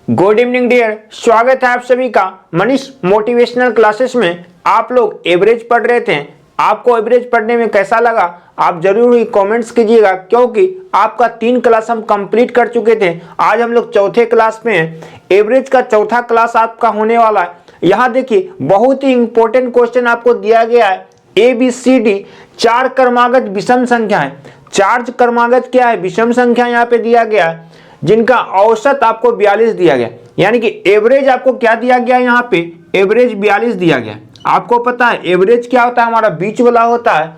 Good evening dear, स्वागत है आप सभी का मनीष मोटिवेशनल क्लासेस में। आप लोग एवरेज पढ़ रहे थे, आपको एवरेज पढ़ने में कैसा लगा आप जरूर ही कमेंट्स कीजिएगा, क्योंकि आपका 3 क्लास हम कंप्लीट कर चुके थे। आज हम लोग चौथे क्लास में हैं। एवरेज का चौथा क्लास आपका होने वाला है। यहाँ देखिए बहुत ही इंपॉर्टेंट क्वेश्चन आपको दिया गया है। ABCD 4 क्रमागत विषम संख्या है। 4 क्रमागत क्या है? विषम संख्या यहाँ पे दिया गया है, जिनका औसत आपको 42 दिया गया, यानी कि एवरेज आपको क्या दिया गया है? यहाँ पे एवरेज 42 दिया गया। आपको पता है एवरेज क्या होता है? हमारा बीच वाला होता है।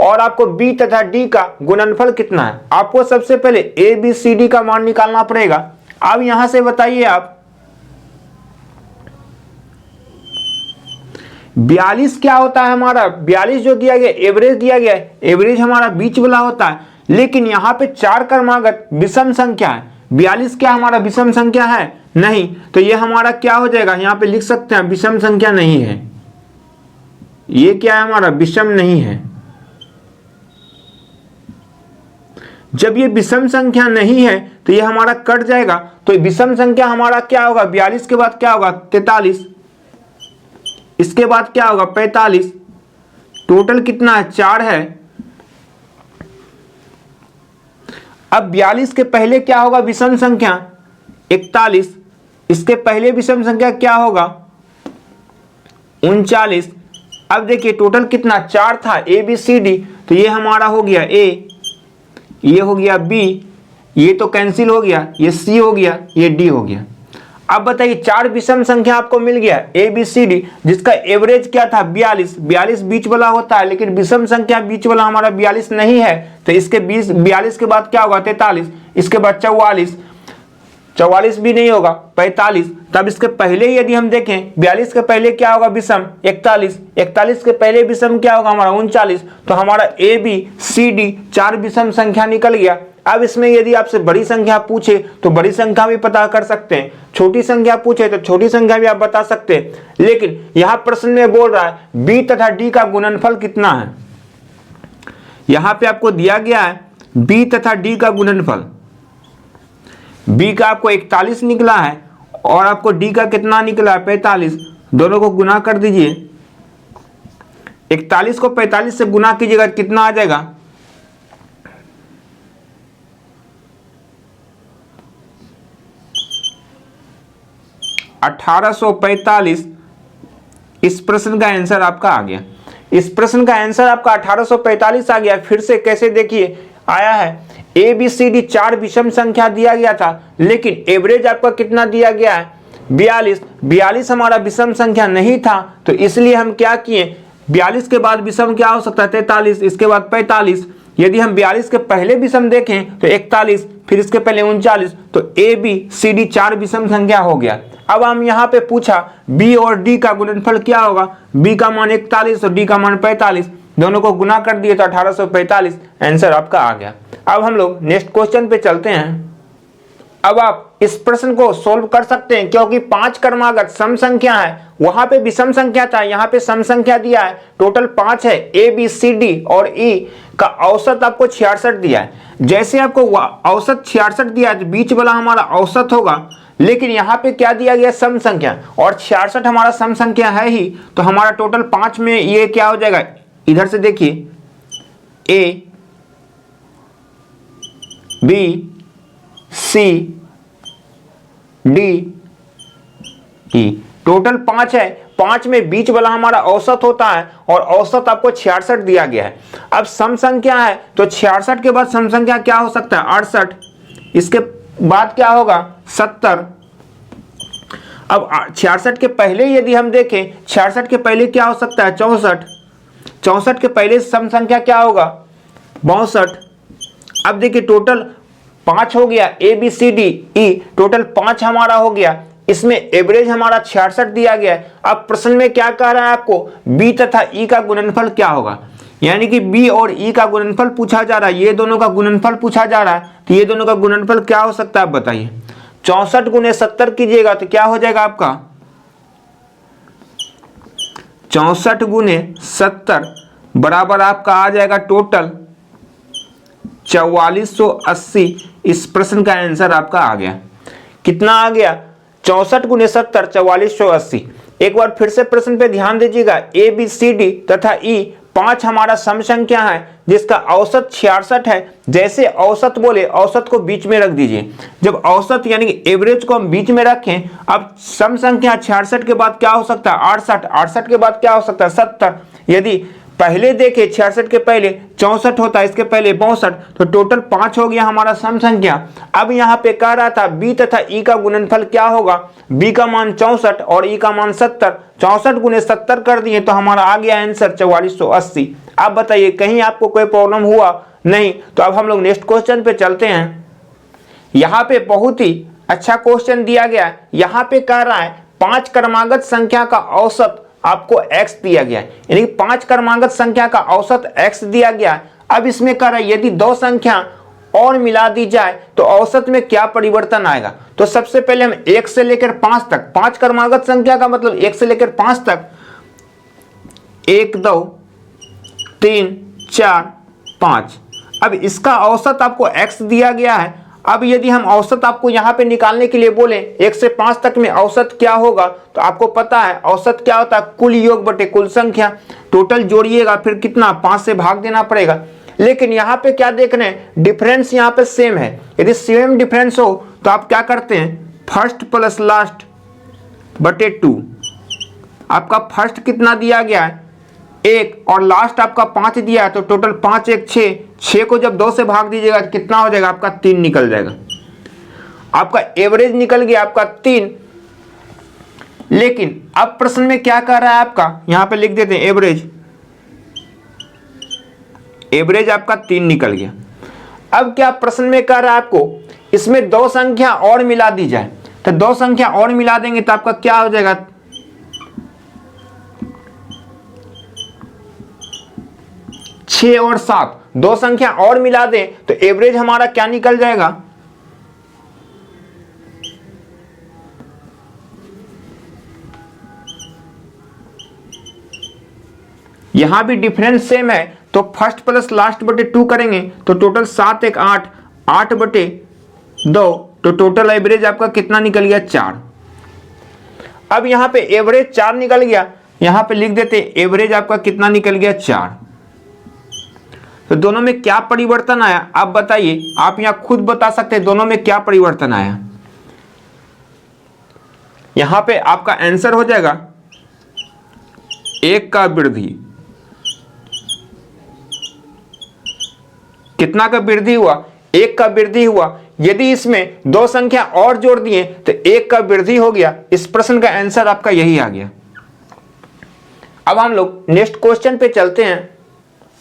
और आपको बी तथा डी का गुणनफल कितना है? आपको सबसे पहले ABCD का मान निकालना पड़ेगा। अब यहां से बताइए आप 42 क्या होता है? हमारा 42 जो दिया गया एवरेज दिया गया है, एवरेज हमारा बीच वाला होता है। लेकिन यहाँ पे 4 क्रमागत विषम संख्या है। 42 क्या हमारा विषम संख्या है? नहीं। तो ये हमारा क्या हो जाएगा? यहाँ पे लिख सकते हैं विषम संख्या नहीं है। ये क्या है? हमारा विषम नहीं है। जब ये विषम संख्या नहीं है तो ये हमारा कट जाएगा। तो विषम संख्या हमारा क्या होगा? 42 के बाद क्या होगा? 43। इसके बाद क्या होगा? 45। टोटल कितना है? 4 है। अब 42 के पहले क्या होगा? विषम संख्या 41। इसके पहले विषम संख्या क्या होगा? 39। अब देखिए टोटल कितना? 4 था ABCD, तो ये हमारा हो गया A, ये हो गया B, ये तो कैंसिल हो गया, ये C हो गया, ये D हो गया। अब बताइए 4 विषम संख्या आपको मिल गया ABCD, जिसका एवरेज क्या था? 42। 42 बीच वाला होता है, लेकिन विषम संख्या बीच वाला हमारा 42 नहीं है। तो इसके 42 के बाद क्या होगा? 43। इसके बाद 44। 44 भी नहीं होगा, 45। तब इसके पहले यदि हम देखें 42 के पहले क्या होगा? विषम 41। 41 के पहले विषम क्या होगा? हमारा 39। तो हमारा ABCD 4 विषम संख्या निकल गया। अब इसमें यदि आपसे बड़ी संख्या पूछे तो बड़ी संख्या भी पता कर सकते हैं, छोटी संख्या पूछे तो छोटी संख्या भी आप बता सकते हैं। लेकिन यहां प्रश्न में बोल रहा है B तथा D का गुणनफल कितना है। यहां पे आपको दिया गया है B तथा D का गुणनफल। B का आपको 41 निकला है और आपको D का कितना निकला है? 45। दोनों को गुना कर दीजिए। 41 को 45 से गुना कीजिएगा, कितना आ जाएगा? 1845। इस प्रश्न का आंसर आपका आ गया। इस प्रश्न का आंसर आपका 1845 आ गया। फिर से कैसे देखिए आया है? ABCD 4 विषम संख्या दिया गया था, लेकिन एवरेज आपका कितना दिया गया है? 42। 42 हमारा विषम संख्या नहीं था, तो इसलिए हम क्या किए? 42 के बाद विषम क्या हो सकता है? 43। इसके बाद 45। यदि हम 42 के पहले विषम देखें तो 41, फिर इसके पहले 39। तो ABCD 4 विषम संख्या हो गया। अब हम यहाँ पे पूछा B और D का गुणनफल क्या होगा? B का मान 41 और D का मान 45। दोनों को गुना कर दिए तो 1845। आंसर आपका आ गया। अब हम लोग नेक्स्ट क्वेश्चन पे चलते हैं। अब आप इस प्रश्न को सोल्व कर सकते हैं, क्योंकि 5 क्रमागत सम संख्या है। वहां पे विषम संख्या था, यहाँ पे सम संख्या दिया है। टोटल 5 है। ABCD और E का औसत आपको 66 दिया है। जैसे आपको औसत 66 दिया है तो बीच वाला हमारा औसत होगा, लेकिन यहाँ पे क्या दिया गया? सम संख्या, और 66 हमारा सम संख्या है ही। तो हमारा टोटल 5 में ये क्या हो जाएगा? इधर से देखिए A, B, C, D, E। Total 5 है। 5 में बीच वाला हमारा औसत होता है, और औसत आपको 66 दिया गया है। अब सम संख्या है तो 66 के बाद सम संख्या क्या हो सकता है? 68। इसके बाद क्या होगा? 70। अब 66 के पहले यदि हम देखें, 66 के पहले क्या हो सकता है? 64। 64 के पहले सम संख्या क्या होगा? 62। अब देखिए टोटल 5 हो गया। ABCD E टोटल 5 हमारा हो गया। इसमें एवरेज हमारा 66 दिया गया है। अब प्रश्न में क्या कह रहा है आपको? B तथा E का गुणनफल क्या होगा, यानी कि B और E का गुणनफल पूछा जा रहा है। ये दोनों का गुणनफल पूछा जा रहा है, तो ये दोनों का गुणनफल क्या हो सकता है? आप बताइए। 64 गुने 70 कीजिएगा तो क्या हो जाएगा आपका? 64 गुने 70 बराबर आपका आ जाएगा टोटल 4480। इस प्रश्न का आंसर आपका आ गया। कितना आ गया? 64 गुने 70 4480। एक बार फिर से प्रश्न पे ध्यान दीजिएगा। ए बी सी डी तथा ई 5 हमारा सम संख्या है जिसका औसत 66 है। जैसे औसत बोले औसत को बीच में रख दीजिए। जब औसत यानी कि एवरेज को हम बीच में रखें, अब सम संख्या 66 के बाद क्या हो सकता है 68, 68 के बाद क्या हो सकता है 70। यदि पहले देखे 66 के पहले 64 होता है, इसके पहले 62, तो टोटल 5 हो गया हमारा सम संख्या। अब यहाँ पे कह रहा था बी तथा ई का गुणनफल क्या होगा। बी का मान 64 और ई का मान 70। 64 गुने 70 कर दिए तो हमारा आ गया आंसर 4480। आप बताइए कहीं आपको कोई प्रॉब्लम हुआ नहीं? तो अब हम लोग नेक्स्ट क्वेश्चन पे चलते हैं। यहाँ पे बहुत ही अच्छा क्वेश्चन दिया गया। यहाँ पे कह रहा है 5 क्रमागत संख्या का औसत आपको x दिया गया है, यानी 5 क्रमागत संख्या का औसत x दिया गया है। अब इसमें कह रहा है यदि 2 संख्या और मिला दी जाए तो औसत में क्या परिवर्तन आएगा। तो सबसे पहले हम 1 से लेकर 5 तक, 5 क्रमागत संख्या का मतलब 1 से लेकर 5 तक, 1 2 3 4 5। अब इसका औसत आपको x दिया गया है। अब यदि हम औसत आपको यहाँ पे निकालने के लिए बोले 1 से 5 तक में औसत क्या होगा, तो आपको पता है औसत क्या होता है कुल योग बटे कुल संख्या। टोटल जोड़िएगा फिर कितना 5 से भाग देना पड़ेगा। लेकिन यहाँ पे क्या देख रहे हैं डिफरेंस यहाँ पे सेम है। यदि सेम डिफरेंस हो तो आप क्या करते हैं फर्स्ट प्लस लास्ट बटे 2। आपका फर्स्ट कितना दिया गया है 1 और लास्ट आपका 5 दिया है, तो टोटल 5 1 6, 6 को जब 2 से भाग दीजिएगा कितना हो जाएगा आपका 3 निकल जाएगा। आपका एवरेज निकल गया आपका 3। लेकिन अब प्रश्न में क्या कह रहा है आपका, यहां पे लिख देते हैं एवरेज, एवरेज आपका 3 निकल गया। अब क्या प्रश्न में कह रहा है आपको इसमें 2 संख्या और मिला दी जाए, तो 2 संख्या और मिला देंगे तो आपका क्या हो जाएगा 6 और 7। 2 संख्या और मिला दें तो एवरेज हमारा क्या निकल जाएगा यहां भी डिफरेंस सेम है, तो फर्स्ट प्लस लास्ट बटे 2 करेंगे तो टोटल 7 1 8, 8 बटे 2, तो टोटल एवरेज आपका कितना निकल गया 4। अब यहां पे एवरेज 4 निकल गया, यहां पे लिख देते एवरेज आपका कितना निकल गया 4। तो दोनों में क्या परिवर्तन आया आप बताइए। आप यहां खुद बता सकते हैं दोनों में क्या परिवर्तन आया। यहां पे आपका आंसर हो जाएगा 1 का वृद्धि, कितना का वृद्धि हुआ 1 का वृद्धि हुआ। यदि इसमें 2 संख्या और जोड़ दिए तो 1 का वृद्धि हो गया। इस प्रश्न का आंसर आपका यही आ गया। अब हम लोग नेक्स्ट क्वेश्चन पे चलते हैं।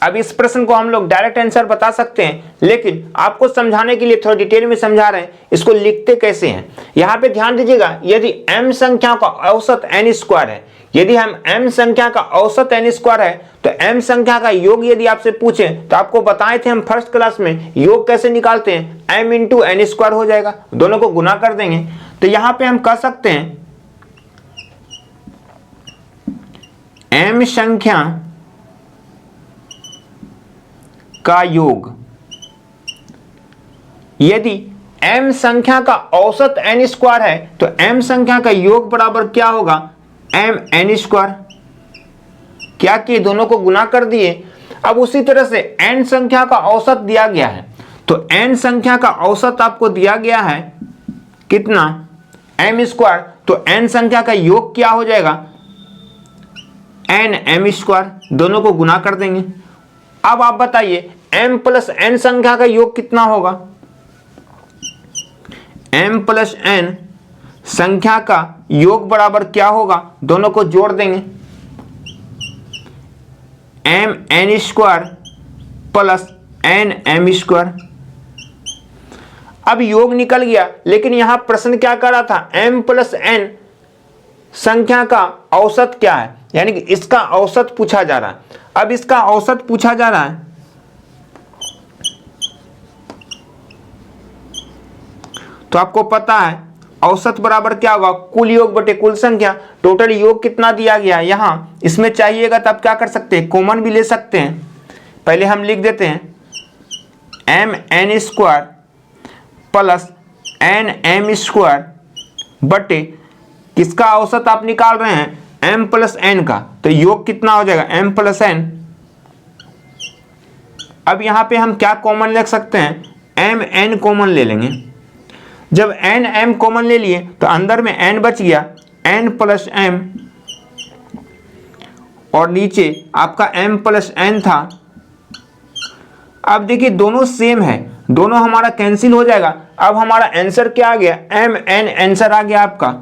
अब इस प्रश्न को हम लोग डायरेक्ट आंसर बता सकते हैं, लेकिन आपको समझाने के लिए थोड़ा डिटेल में समझा रहे हैं इसको लिखते कैसे हैं। यहां पे ध्यान दीजिएगा यदि m संख्या का औसत n स्क्वायर है, यदि हम m संख्या का औसत n स्क्वायर है तो m संख्या का योग यदि आपसे पूछें तो आपको बताए थे हम फर्स्ट क्लास में योग कैसे निकालते हैं, m इंटू एन स्क्वायर हो जाएगा, दोनों को गुना कर देंगे। तो यहां पे हम कह सकते हैं m संख्या का योग, यदि m संख्या का औसत n स्क्वायर है तो m संख्या का योग बराबर क्या होगा m n स्क्वायर। क्या किए दोनों को गुना कर दिए। अब उसी तरह से n संख्या का औसत दिया गया है, तो n संख्या का औसत आपको दिया गया है कितना m स्क्वायर, तो n संख्या का योग क्या हो जाएगा n m स्क्वायर, दोनों को गुना कर देंगे। अब आप बताइए m प्लस n संख्या का योग कितना होगा। m प्लस n संख्या का योग बराबर क्या होगा, दोनों को जोड़ देंगे m n square plus n m square. अब योग निकल गया, लेकिन यहां प्रश्न क्या कर रहा था m प्लस n संख्या का औसत क्या है, यानी कि इसका औसत पूछा जा रहा है। अब इसका औसत पूछा जा रहा है तो आपको पता है औसत बराबर क्या होगा कुल योग बटे कुल संख्या। टोटल योग कितना दिया गया है यहां, इसमें चाहिएगा तो आप क्या कर सकते हैं कॉमन भी ले सकते हैं। पहले हम लिख देते हैं m n square plus n m square बटे किसका औसत आप निकाल रहे हैं, m प्लस n का, तो योग कितना हो जाएगा, m प्लस n। अब यहां पे हम क्या कॉमन ले सकते हैं, m n कॉमन ले लेंगे। जब n m कॉमन ले लिए तो अंदर में n बच गया, n प्लस m, और नीचे आपका m प्लस n था। अब देखिए दोनों सेम है, दोनों हमारा कैंसिल हो जाएगा। अब हमारा आंसर क्या आ गया, m n आंसर आ गया आपका।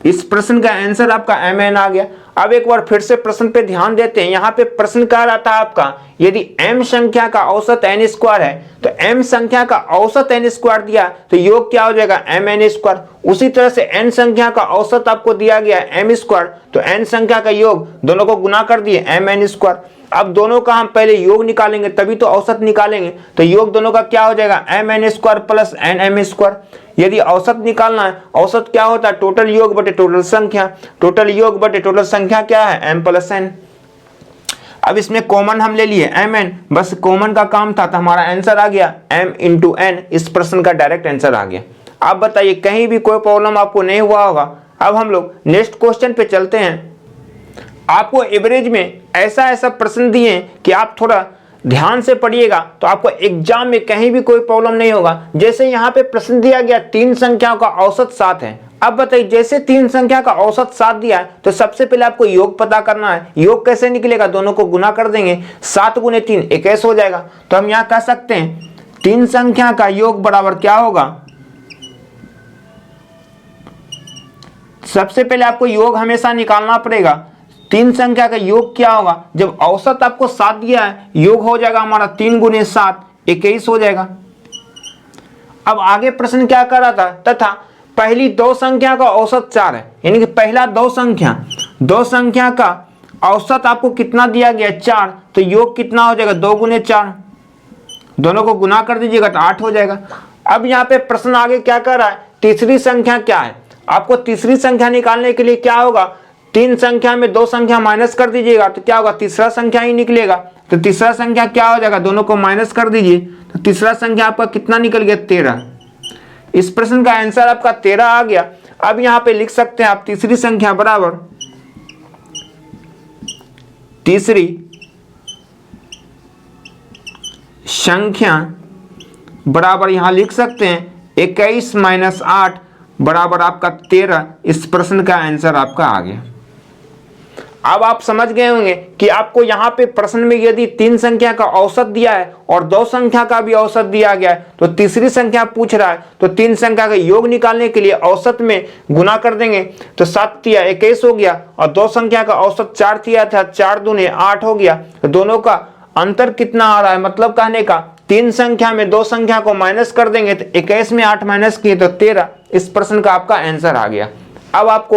इस प्रश्न का आंसर आपका m n आ गया। अब एक बार फिर से प्रश्न पे ध्यान देते हैं। यहाँ पे प्रश्न क्या रहा था आपका, यदि m संख्या का औसत n स्क्वायर है तो m संख्या का औसत n स्क्वायर दिया तो योग क्या हो जाएगा, m n स्क्वायर। उसी तरह से n संख्या का औसत आपको दिया गया m स्क्वायर, तो n संख्या का योग दोनों को गुना कर दिए m n स्क्वायर। अब दोनों का हम पहले योग निकालेंगे तभी तो औसत निकालेंगे, तो योग दोनों का क्या हो जाएगा, m n square plus n m square. यदि औसत निकालना है, औसत क्या होता है, टोटल योग बटे टोटल संख्या। टोटल योग बटे टोटल संख्या क्या है, m प्लस n। अब इसमें कॉमन हम ले लिए m n, बस कॉमन का काम था तो हमारा आंसर आ गया m इंटू n। इस प्रश्न का डायरेक्ट आंसर आ गया। आप बताइए कहीं भी कोई प्रॉब्लम आपको नहीं हुआ होगा। अब हम लोग नेक्स्ट क्वेश्चन पे चलते हैं। आपको एवरेज में ऐसा प्रश्न दिए हैं कि आप थोड़ा ध्यान से पढ़िएगा तो आपको एग्जाम में कहीं भी कोई प्रॉब्लम नहीं होगा। जैसे यहाँ पे प्रश्न दिया गया, तीन संख्याओं का औसत 7 है। अब बताइए जैसे तीन संख्या का औसत 7 दिया है तो सबसे पहले आपको योग पता करना है। योग कैसे निकलेगा, दोनों को गुना कर देंगे, 7 गुने 3 21 हो जाएगा। तो हम यहाँ कह सकते हैं तीन संख्या का योग बराबर क्या होगा, सबसे पहले आपको योग हमेशा निकालना पड़ेगा। तीन संख्या का योग क्या होगा, जब औसत आपको 7 दिया है, योग हो जाएगा हमारा 3 गुने 7 21 हो जाएगा। अब आगे प्रश्न क्या कर रहा था, तथा पहली दो संख्या का औसत 4 है, यानी कि पहला दो संख्या का औसत आपको कितना दिया गया, 4, तो योग कितना हो जाएगा, 2 गुने 4, दोनों को गुना कर दीजिएगा तो 8 हो जाएगा। अब यहाँ पे प्रश्न आगे क्या कर रहा है, तीसरी संख्या क्या है। आपको तीसरी संख्या निकालने के लिए क्या होगा, तीन संख्या में दो संख्या माइनस कर दीजिएगा तो क्या होगा, तीसरा संख्या ही निकलेगा। तो तीसरा संख्या क्या हो जाएगा, दोनों को माइनस कर दीजिए तो तीसरा संख्या आपका कितना निकल गया, 13। इस प्रश्न का आंसर आपका 13 आ गया। अब यहाँ पे लिख सकते हैं आप तीसरी संख्या बराबर, तीसरी संख्या बराबर यहां लिख सकते हैं 21 माइनस 8 बराबर आपका 13। इस प्रश्न का आंसर आपका आ गया। अब आप समझ गए होंगे कि आपको यहाँ पे प्रश्न में यदि तीन संख्या का औसत दिया है और दो संख्या का भी औसत दिया गया है तो तीसरी संख्या पूछ रहा है, तो तीन संख्या का योग निकालने के लिए औसत में गुना कर देंगे तो 7 तिया 21 हो गया, और दो संख्या का औसत 4 तिया था, 4 दूने 8 हो गया। तो दोनों का अंतर कितना आ रहा है, मतलब कहने का तीन संख्या में दो संख्या को माइनस कर देंगे तो 21 में 8 माइनस किए तो 13। इस प्रश्न का आपका आंसर आ गया। अब आपको